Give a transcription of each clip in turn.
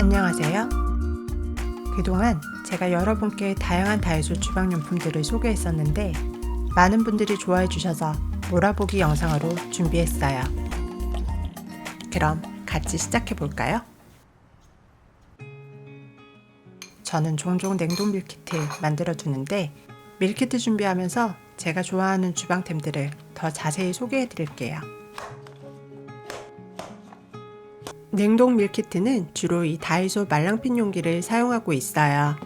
안녕하세요. 그동안 제가 여러분께 다양한 다이소 주방용품들을 소개했었는데 많은 분들이 좋아해 주셔서 몰아보기 영상으로 준비했어요. 그럼 같이 시작해 볼까요? 저는 종종 냉동 밀키트 만들어 두는데 밀키트 준비하면서 제가 좋아하는 주방템들을 더 자세히 소개해 드릴게요. 냉동 밀키트는 주로 이 다이소 말랑핀 용기를 사용하고 있어요.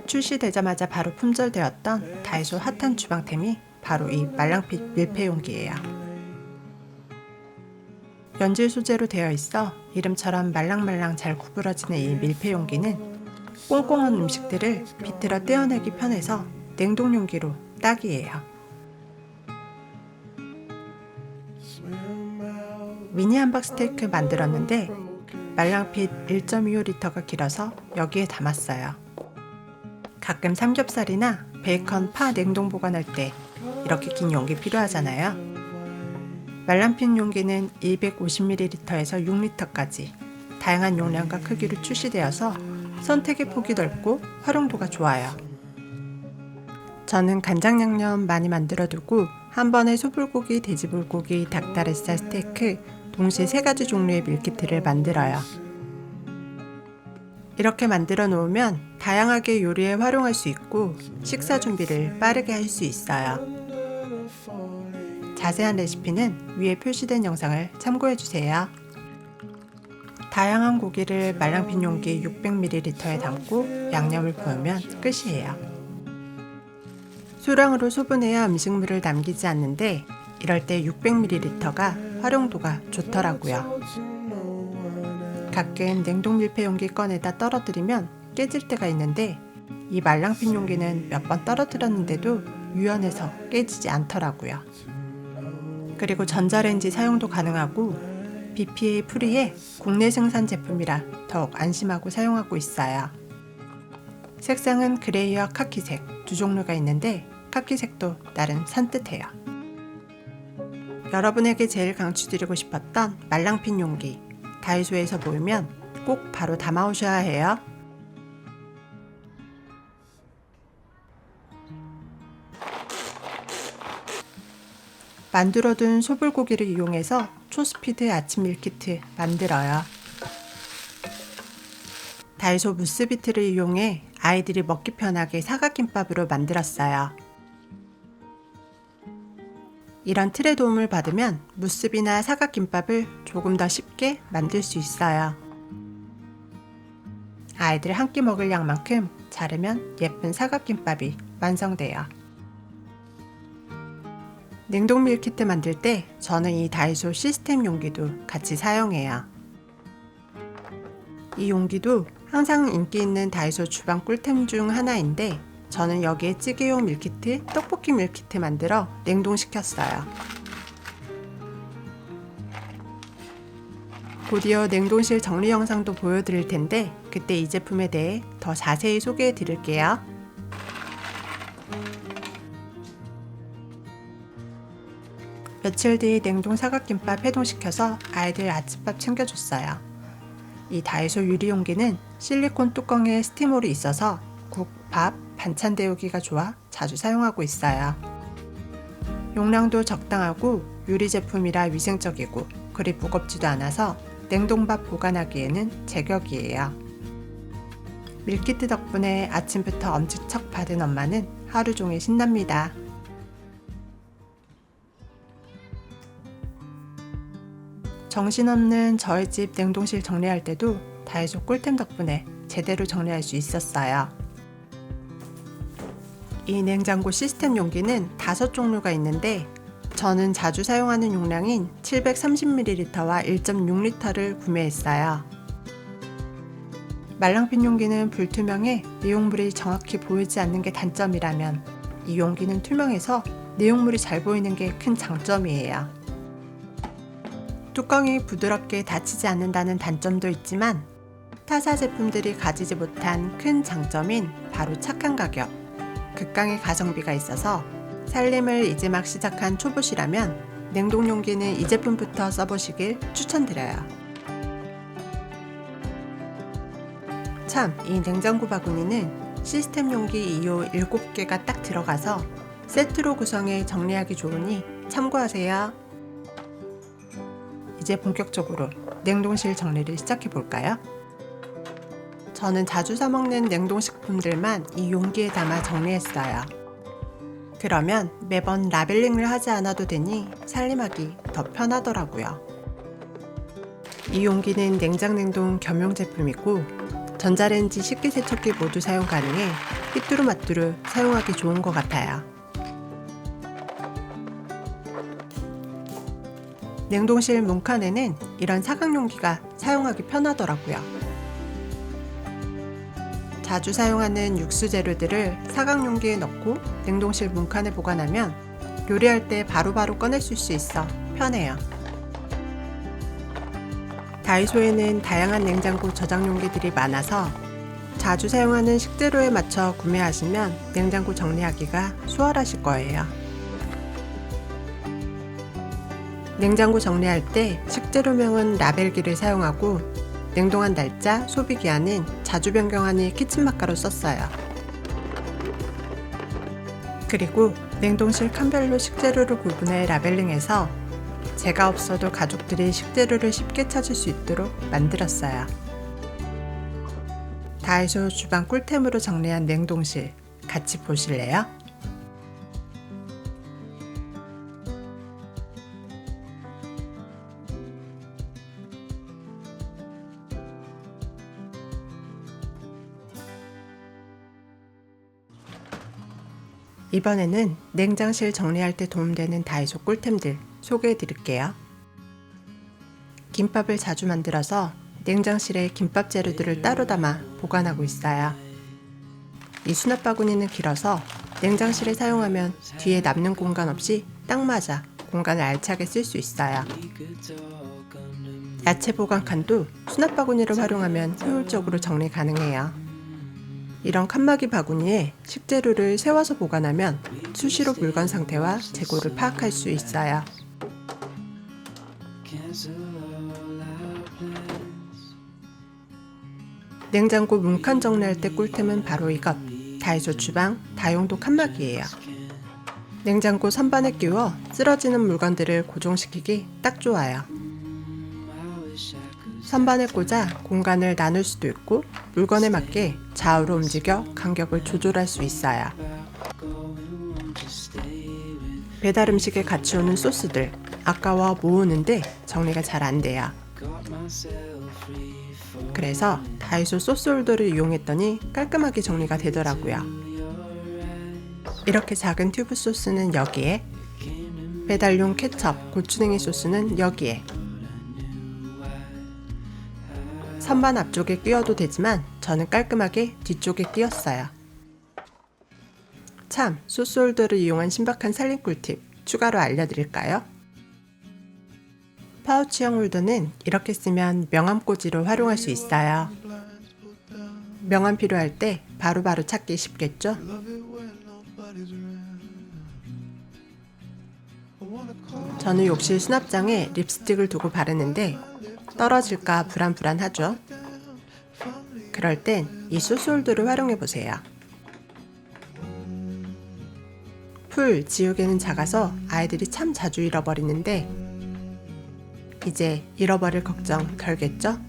출시되자마자 바로 품절되었던 다이소 핫한 주방템이 바로 이 말랑핀 밀폐 용기예요. 연질 소재로 되어 있어 이름처럼 말랑말랑 잘 구부러지는 이 밀폐 용기는 꽁꽁한 음식들을 비틀어 떼어내기 편해서 냉동 용기로 딱이에요. 미니 함박 스테이크 만들었는데 말랑핏 1.25L가 길어서 여기에 담았어요. 가끔 삼겹살이나 베이컨, 파 냉동 보관할 때 이렇게 긴 용기 필요하잖아요. 말랑핏 용기는 250ml에서 6L까지 다양한 용량과 크기로 출시되어서 선택의 폭이 넓고 활용도가 좋아요. 저는 간장 양념 많이 만들어두고 한 번에 소불고기, 돼지불고기, 닭다리살 스테이크 동시에 3가지 종류의 밀키트를 만들어요. 이렇게 만들어 놓으면 다양하게 요리에 활용할 수 있고 식사 준비를 빠르게 할 수 있어요. 자세한 레시피는 위에 표시된 영상을 참고해주세요. 다양한 고기를 말랑핀 용기 600ml에 담고 양념을 부으면 끝이에요. 소량으로 소분해야 음식물을 남기지 않는데 이럴 때 600ml가 활용도가 좋더라고요. 가끔 냉동 밀폐 용기 꺼내다 떨어뜨리면 깨질 때가 있는데 이 말랑핀 용기는 몇 번 떨어뜨렸는데도 유연해서 깨지지 않더라고요. 그리고 전자레인지 사용도 가능하고 BPA 프리의 국내 생산 제품이라 더욱 안심하고 사용하고 있어요. 색상은 그레이와 카키색 두 종류가 있는데 카키색도 나름 산뜻해요. 여러분에게 제일 강추드리고 싶었던 말랑핀 용기 다이소에서 보이면 꼭 바로 담아오셔야 해요. 만들어둔 소불고기를 이용해서 초스피드 아침 밀키트 만들어요. 다이소 무스비트를 이용해 아이들이 먹기 편하게 사각김밥으로 만들었어요. 이런 틀의 도움을 받으면 무스비나 사각김밥을 조금 더 쉽게 만들 수 있어요. 아이들 한 끼 먹을 양만큼 자르면 예쁜 사각김밥이 완성돼요. 냉동 밀키트 만들 때 저는 이 다이소 시스템 용기도 같이 사용해요. 이 용기도 항상 인기 있는 다이소 주방 꿀템 중 하나인데 저는 여기에 찌개용 밀키트, 떡볶이 밀키트 만들어 냉동시켰어요. 곧이어 냉동실 정리 영상도 보여드릴 텐데 그때 이 제품에 대해 더 자세히 소개해 드릴게요. 며칠 뒤 냉동 사각김밥 해동시켜서 아이들 아침밥 챙겨줬어요. 이 다이소 유리용기는 실리콘 뚜껑에 스팀홀이 있어서 국, 밥, 반찬 데우기가 좋아 자주 사용하고 있어요. 용량도 적당하고 유리 제품이라 위생적이고 그리 무겁지도 않아서 냉동밥 보관하기에는 제격이에요. 밀키트 덕분에 아침부터 엄지척 받은 엄마는 하루 종일 신납니다. 정신없는 저희 집 냉동실 정리할 때도 다이소 꿀템 덕분에 제대로 정리할 수 있었어요. 이 냉장고 시스템 용기는 5종류가 있는데 저는 자주 사용하는 용량인 730ml와 1.6L를 구매했어요. 말랑핀 용기는 불투명해 내용물이 정확히 보이지 않는 게 단점이라면 이 용기는 투명해서 내용물이 잘 보이는 게 큰 장점이에요. 뚜껑이 부드럽게 닫히지 않는다는 단점도 있지만 타사 제품들이 가지지 못한 큰 장점인 바로 착한 가격, 극강의 가성비가 있어서 살림을 이제 막 시작한 초보시라면 냉동용기는 이 제품부터 써보시길 추천드려요. 참, 이 냉장고 바구니는 시스템 용기 2호 7개가 딱 들어가서 세트로 구성해 정리하기 좋으니 참고하세요. 이제 본격적으로 냉동실 정리를 시작해 볼까요? 저는 자주 사 먹는 냉동식품들만 이 용기에 담아 정리했어요. 그러면 매번 라벨링을 하지 않아도 되니 살림하기 더 편하더라고요. 이 용기는 냉장 냉동 겸용 제품이고 전자레인지 식기세척기 모두 사용 가능해 삐뚤루마뚜루 사용하기 좋은 것 같아요. 냉동실 문칸에는 이런 사각 용기가 사용하기 편하더라고요. 자주 사용하는 육수 재료들을 사각 용기에 넣고 냉동실 문칸에 보관하면 요리할 때 바로바로 꺼낼 수 있어 편해요. 다이소에는 다양한 냉장고 저장 용기들이 많아서 자주 사용하는 식재료에 맞춰 구매하시면 냉장고 정리하기가 수월하실 거예요. 냉장고 정리할 때 식재료명은 라벨기를 사용하고 냉동한 날짜, 소비기한은 자주 변경하니 키친마카로 썼어요. 그리고 냉동실 칸별로 식재료를 구분해 라벨링해서 제가 없어도 가족들이 식재료를 쉽게 찾을 수 있도록 만들었어요. 다이소 주방 꿀템으로 정리한 냉동실 같이 보실래요? 이번에는 냉장실 정리할 때 도움되는 다이소 꿀템들 소개해 드릴게요. 김밥을 자주 만들어서 냉장실에 김밥 재료들을 따로 담아 보관하고 있어요. 이 수납 바구니는 길어서 냉장실에 사용하면 뒤에 남는 공간 없이 딱 맞아 공간을 알차게 쓸 수 있어요. 야채 보관 칸도 수납 바구니를 활용하면 효율적으로 정리 가능해요. 이런 칸막이 바구니에 식재료를 세워서 보관하면 수시로 물건 상태와 재고를 파악할 수 있어요. 냉장고 문칸 정리할 때 꿀템은 바로 이것, 다이소 주방 다용도 칸막이에요. 냉장고 선반에 끼워 쓰러지는 물건들을 고정시키기 딱 좋아요. 선반에 꽂아 공간을 나눌 수도 있고 물건에 맞게 좌우로 움직여 간격을 조절할 수 있어요. 배달 음식에 같이 오는 소스들 아까워 모으는데 정리가 잘 안 돼요. 그래서 다이소 소스 홀더를 이용했더니 깔끔하게 정리가 되더라고요. 이렇게 작은 튜브 소스는 여기에, 배달용 케첩, 고추냉이 소스는 여기에. 선반 앞쪽에 끼워도 되지만 저는 깔끔하게 뒤쪽에 끼웠어요. 참, 소스 홀더를 이용한 신박한 살림 꿀팁 추가로 알려드릴까요? 파우치형 홀더는 이렇게 쓰면 명함 꽂이로 활용할 수 있어요. 명함 필요할 때 바로바로 찾기 쉽겠죠? 저는 욕실 수납장에 립스틱을 두고 바르는데 떨어질까 불안불안하죠? 그럴 땐 이 소스 홀더를 활용해 보세요. 풀 지우개는 작아서 아이들이 참 자주 잃어버리는데 이제 잃어버릴 걱정 덜겠죠?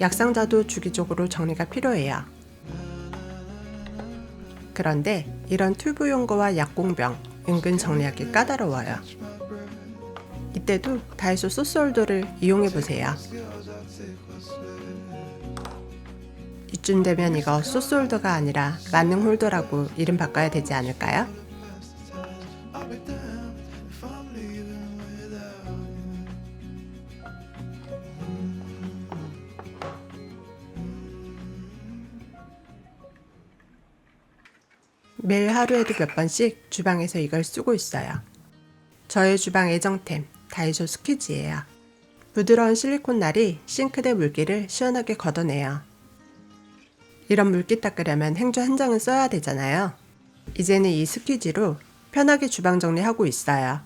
약상자도 주기적으로 정리가 필요해요. 그런데 이런 튜브용 거와 약공병 은근 정리하기 까다로워요. 이때도 다이소 소스 홀더를 이용해보세요. 이쯤 되면 이거 소스 홀더가 아니라 만능 홀더라고 이름 바꿔야 되지 않을까요? 매일 하루에도 몇 번씩 주방에서 이걸 쓰고 있어요. 저의 주방 애정템 다이소 스퀴즈예요. 부드러운 실리콘 날이 싱크대 물기를 시원하게 걷어내요. 이런 물기 닦으려면 행주 한 장은 써야 되잖아요. 이제는 이 스퀴즈로 편하게 주방 정리하고 있어요.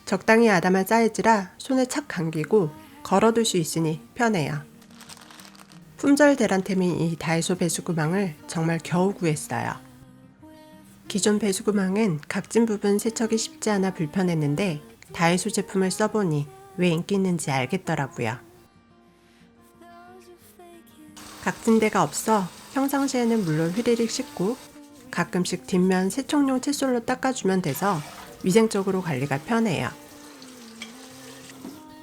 적당히 아담한 사이즈라 손에 착 감기고 걸어둘 수 있으니 편해요. 품절 대란템인 이 다이소 배수구망을 정말 겨우 구했어요. 기존 배수구망은 각진 부분 세척이 쉽지 않아 불편했는데 다이소 제품을 써보니 왜 인기 있는지 알겠더라고요. 각진 데가 없어 평상시에는 물론 휘리릭 씻고 가끔씩 뒷면 세척용 칫솔로 닦아주면 돼서 위생적으로 관리가 편해요.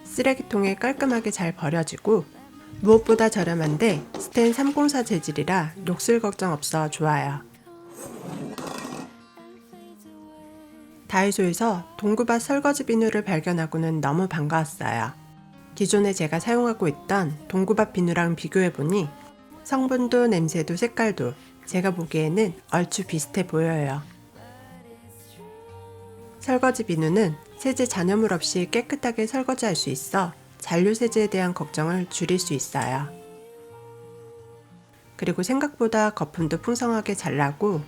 쓰레기통에 깔끔하게 잘 버려지고 무엇보다 저렴한데 스텐 304 재질이라 녹슬 걱정 없어 좋아요. 다이소에서 동구밭 설거지 비누를 발견하고는 너무 반가웠어요. 기존에 제가 사용하고 있던 동구밭 비누랑 비교해보니 성분도 냄새도 색깔도 제가 보기에는 얼추 비슷해 보여요. 설거지 비누는 세제 잔여물 없이 깨끗하게 설거지할 수 있어 잔류세제에 대한 걱정을 줄일 수 있어요. 그리고 생각보다 거품도 풍성하게 잘 나고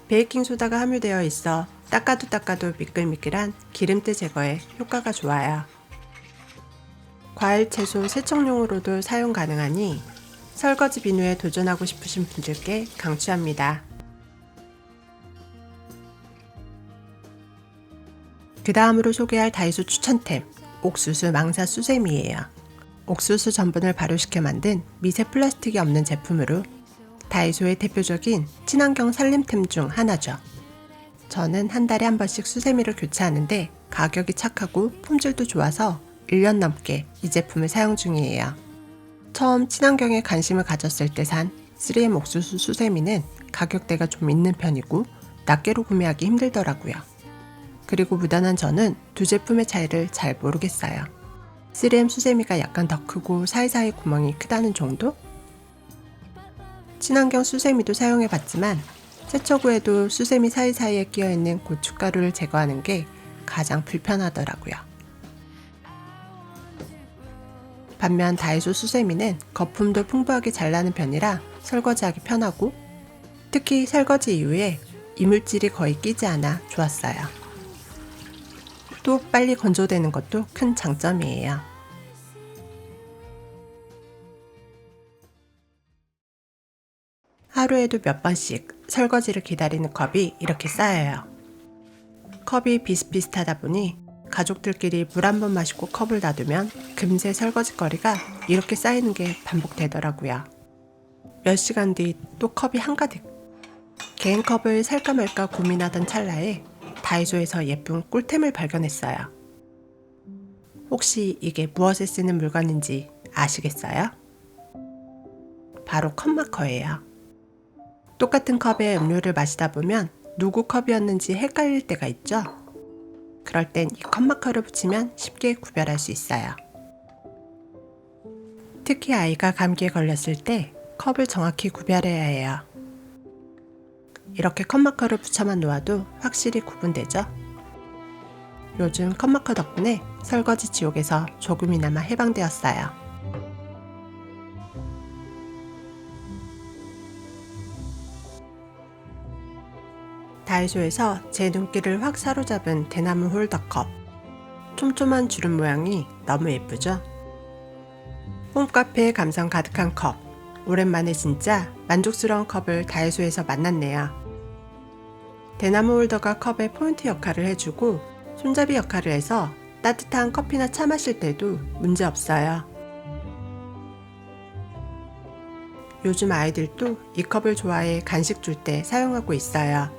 베이킹소다가 함유되어 있어 닦아도 미끌미끌한 기름때 제거에 효과가 좋아요. 과일, 채소, 세척용으로도 사용 가능하니 설거지 비누에 도전하고 싶으신 분들께 강추합니다. 그 다음으로 소개할 다이소 추천템, 옥수수 망사 수세미예요. 옥수수 전분을 발효시켜 만든 미세 플라스틱이 없는 제품으로 다이소의 대표적인 친환경 살림템 중 하나죠. 저는 한 달에 한 번씩 수세미를 교체하는데 가격이 착하고 품질도 좋아서 1년 넘게 이 제품을 사용 중이에요. 처음 친환경에 관심을 가졌을 때 산 3M 옥수수 수세미는 가격대가 좀 있는 편이고 낱개로 구매하기 힘들더라고요. 그리고 무난한 저는 두 제품의 차이를 잘 모르겠어요. 3M 수세미가 약간 더 크고 사이사이 구멍이 크다는 정도? 친환경 수세미도 사용해봤지만 세척 후에도 수세미 사이사이에 끼어있는 고춧가루를 제거하는 게 가장 불편하더라고요. 반면 다이소 수세미는 거품도 풍부하게 잘 나는 편이라 설거지하기 편하고 특히 설거지 이후에 이물질이 거의 끼지 않아 좋았어요. 또 빨리 건조되는 것도 큰 장점이에요. 하루에도 몇 번씩 설거지를 기다리는 컵이 이렇게 쌓여요. 컵이 비슷비슷하다 보니 가족들끼리 물 한 번 마시고 컵을 놔두면 금세 설거지거리가 이렇게 쌓이는 게 반복되더라고요. 몇 시간 뒤 또 컵이 한가득. 개인 컵을 살까 말까 고민하던 찰나에 다이소에서 예쁜 꿀템을 발견했어요. 혹시 이게 무엇에 쓰는 물건인지 아시겠어요? 바로 컵마커예요. 똑같은 컵에 음료를 마시다 보면 누구 컵이었는지 헷갈릴 때가 있죠? 그럴 땐 이 컵마커를 붙이면 쉽게 구별할 수 있어요. 특히 아이가 감기에 걸렸을 때 컵을 정확히 구별해야 해요. 이렇게 컵마커를 붙여만 놓아도 확실히 구분되죠? 요즘 컵마커 덕분에 설거지 지옥에서 조금이나마 해방되었어요. 다이소에서 제 눈길을 확 사로잡은 대나무 홀더컵. 촘촘한 주름 모양이 너무 예쁘죠? 홈카페 감성 가득한 컵. 오랜만에 진짜 만족스러운 컵을 다이소에서 만났네요. 대나무 홀더가 컵의 포인트 역할을 해주고 손잡이 역할을 해서 따뜻한 커피나 차 마실 때도 문제 없어요. 요즘 아이들도 이 컵을 좋아해 간식 줄 때 사용하고 있어요.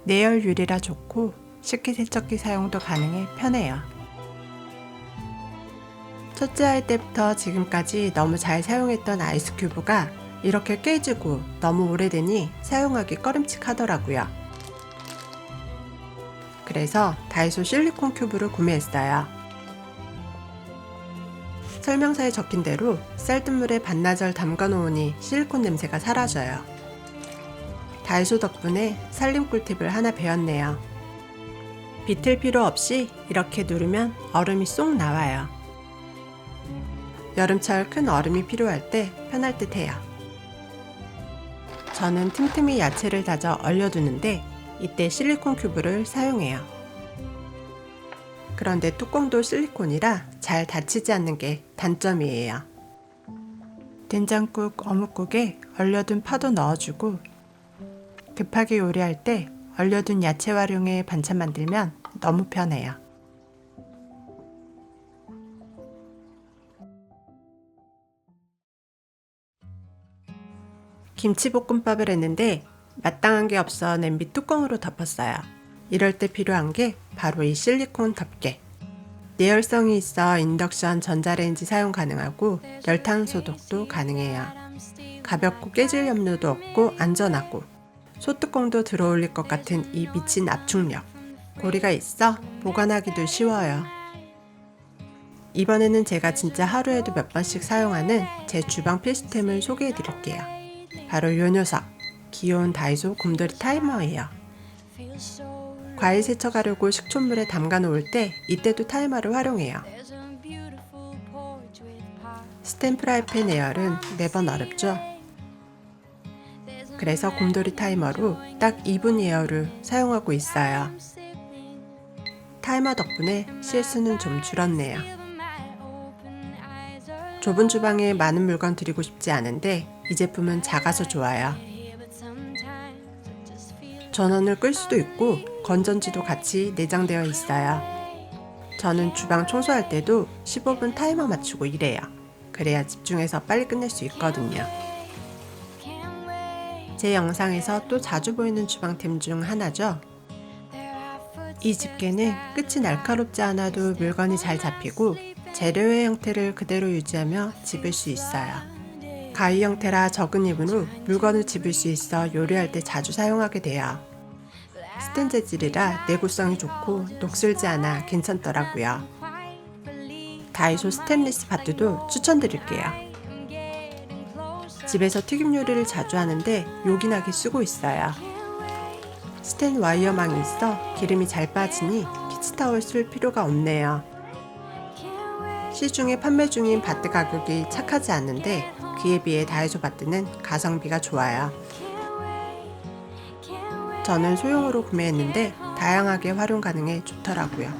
내열 유리라 좋고 식기세척기 사용도 가능해 편해요. 첫째 아이 때부터 지금까지 너무 잘 사용했던 아이스 큐브가 이렇게 깨지고 너무 오래되니 사용하기 꺼림칙하더라고요. 그래서 다이소 실리콘 큐브를 구매했어요. 설명서에 적힌 대로 쌀뜨물에 반나절 담가 놓으니 실리콘 냄새가 사라져요. 다이소 덕분에 살림 꿀팁을 하나 배웠네요. 비틀 필요 없이 이렇게 누르면 얼음이 쏙 나와요. 여름철 큰 얼음이 필요할 때 편할 듯 해요. 저는 틈틈이 야채를 다져 얼려두는데 이때 실리콘 큐브를 사용해요. 그런데 뚜껑도 실리콘이라 잘 닫히지 않는 게 단점이에요. 된장국, 어묵국에 얼려둔 파도 넣어주고 급하게 요리할 때 얼려둔 야채 활용해 반찬 만들면 너무 편해요. 김치볶음밥을 했는데 마땅한 게 없어 냄비 뚜껑으로 덮었어요. 이럴 때 필요한 게 바로 이 실리콘 덮개. 내열성이 있어 인덕션 전자레인지 사용 가능하고 열탕 소독도 가능해요. 가볍고 깨질 염려도 없고 안전하고 소뚜껑도 들어올릴 것 같은 이 미친 압축력. 고리가 있어 보관하기도 쉬워요. 이번에는 제가 진짜 하루에도 몇 번씩 사용하는 제 주방 필수템을 소개해 드릴게요. 바로 요 녀석, 귀여운 다이소 곰돌이 타이머예요. 과일 세척하려고 식초물에 담가 놓을 때 이때도 타이머를 활용해요. 스텐 프라이팬 에어는 매번 어렵죠? 그래서 곰돌이 타이머로 딱 2분 에어를 사용하고 있어요. 타이머 덕분에 실수는 좀 줄었네요. 좁은 주방에 많은 물건 들이고 싶지 않은데 이 제품은 작아서 좋아요. 전원을 끌 수도 있고 건전지도 같이 내장되어 있어요. 저는 주방 청소할 때도 15분 타이머 맞추고 일해요. 그래야 집중해서 빨리 끝낼 수 있거든요. 제 영상에서 또 자주 보이는 주방템 중 하나죠. 이 집게는 끝이 날카롭지 않아도 물건이 잘 잡히고 재료의 형태를 그대로 유지하며 집을 수 있어요. 가위 형태라 적은 힘으로 물건을 집을 수 있어 요리할 때 자주 사용하게 돼요. 스텐 재질이라 내구성이 좋고 녹슬지 않아 괜찮더라고요. 다이소 스테인리스 바트도 추천드릴게요. 집에서 튀김 요리를 자주 하는데 요긴하게 쓰고 있어요. 스텐 와이어망이 있어 기름이 잘 빠지니 키친타월 쓸 필요가 없네요. 시중에 판매 중인 바트 가격이 착하지 않은데 그에 비해 다이소 바트는 가성비가 좋아요. 저는 소형으로 구매했는데 다양하게 활용 가능해 좋더라고요.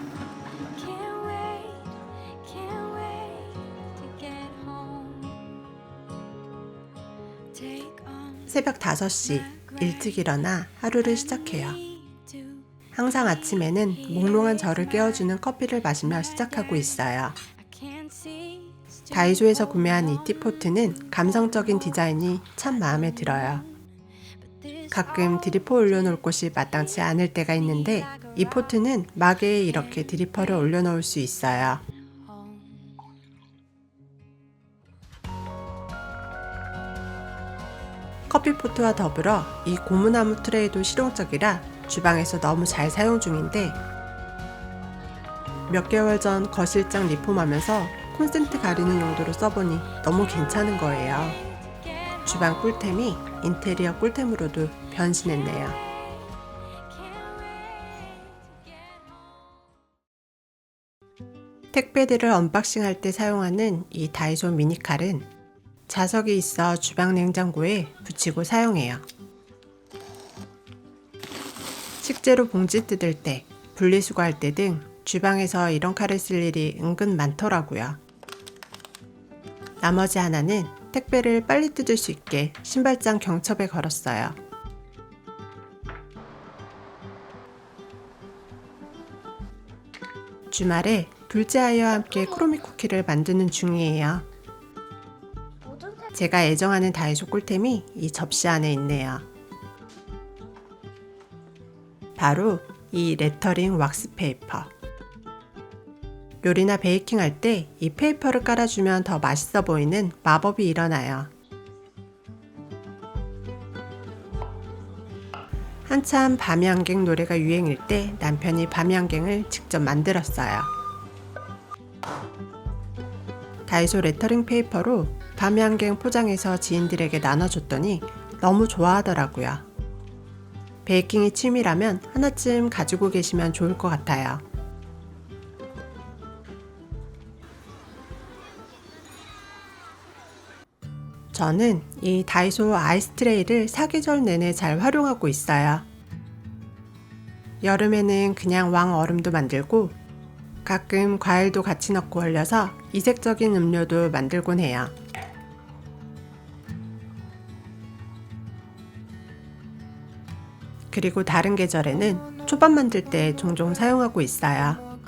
새벽 5시 일찍 일어나 하루를 시작해요. 항상 아침에는 몽롱한 저를 깨워주는 커피를 마시며 시작하고 있어요. 다이소에서 구매한 이 티포트는 감성적인 디자인이 참 마음에 들어요. 가끔 드리퍼 올려놓을 곳이 마땅치 않을 때가 있는데 이 포트는 마개에 이렇게 드리퍼를 올려놓을 수 있어요. 커피포트와 더불어 이 고무나무 트레이도 실용적이라 주방에서 너무 잘 사용 중인데 몇 개월 전 거실장 리폼하면서 콘센트 가리는 용도로 써보니 너무 괜찮은 거예요. 주방 꿀템이 인테리어 꿀템으로도 변신했네요. 택배들을 언박싱할 때 사용하는 이 다이소 미니칼은 자석이 있어 주방 냉장고에 붙이고 사용해요. 식재료 봉지 뜯을 때, 분리수거할 때 등 주방에서 이런 칼을 쓸 일이 은근 많더라고요. 나머지 하나는 택배를 빨리 뜯을 수 있게 신발장 경첩에 걸었어요. 주말에 둘째 아이와 함께 크로미 쿠키를 만드는 중이에요. 제가 애정하는 다이소 꿀템이 이 접시 안에 있네요. 바로 이 레터링 왁스 페이퍼. 요리나 베이킹 할 때 이 페이퍼를 깔아주면 더 맛있어 보이는 마법이 일어나요. 한참 밤양갱 노래가 유행일 때 남편이 밤양갱을 직접 만들었어요. 다이소 레터링 페이퍼로 밤양갱 포장해서 지인들에게 나눠줬더니 너무 좋아하더라고요. 베이킹이 취미라면 하나쯤 가지고 계시면 좋을 것 같아요. 저는 이 다이소 아이스트레이를 사계절 내내 잘 활용하고 있어요. 여름에는 그냥 왕 얼음도 만들고 가끔 과일도 같이 넣고 얼려서 이색적인 음료도 만들곤 해요. 그리고 다른 계절에는 초밥 만들 때 종종 사용하고 있어요.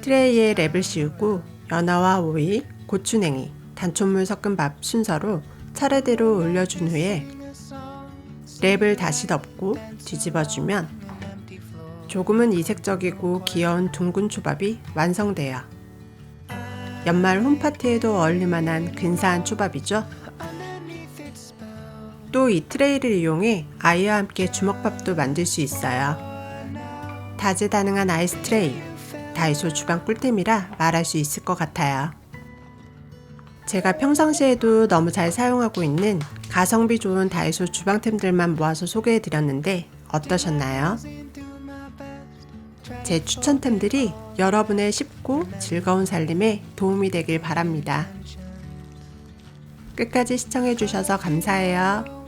트레이에 랩을 씌우고 연어와 오이, 고추냉이, 단촛물 섞은 밥 순서로 차례대로 올려준 후에 랩을 다시 덮고 뒤집어주면 조금은 이색적이고 귀여운 둥근 초밥이 완성돼요. 연말 홈파티에도 어울릴만한 근사한 초밥이죠. 또 이 트레이를 이용해 아이와 함께 주먹밥도 만들 수 있어요. 다재다능한 아이스 트레이, 다이소 주방 꿀템이라 말할 수 있을 것 같아요. 제가 평상시에도 너무 잘 사용하고 있는 가성비 좋은 다이소 주방템들만 모아서 소개해드렸는데 어떠셨나요? 제 추천템들이 여러분의 쉽고 즐거운 살림에 도움이 되길 바랍니다. 끝까지 시청해주셔서 감사해요.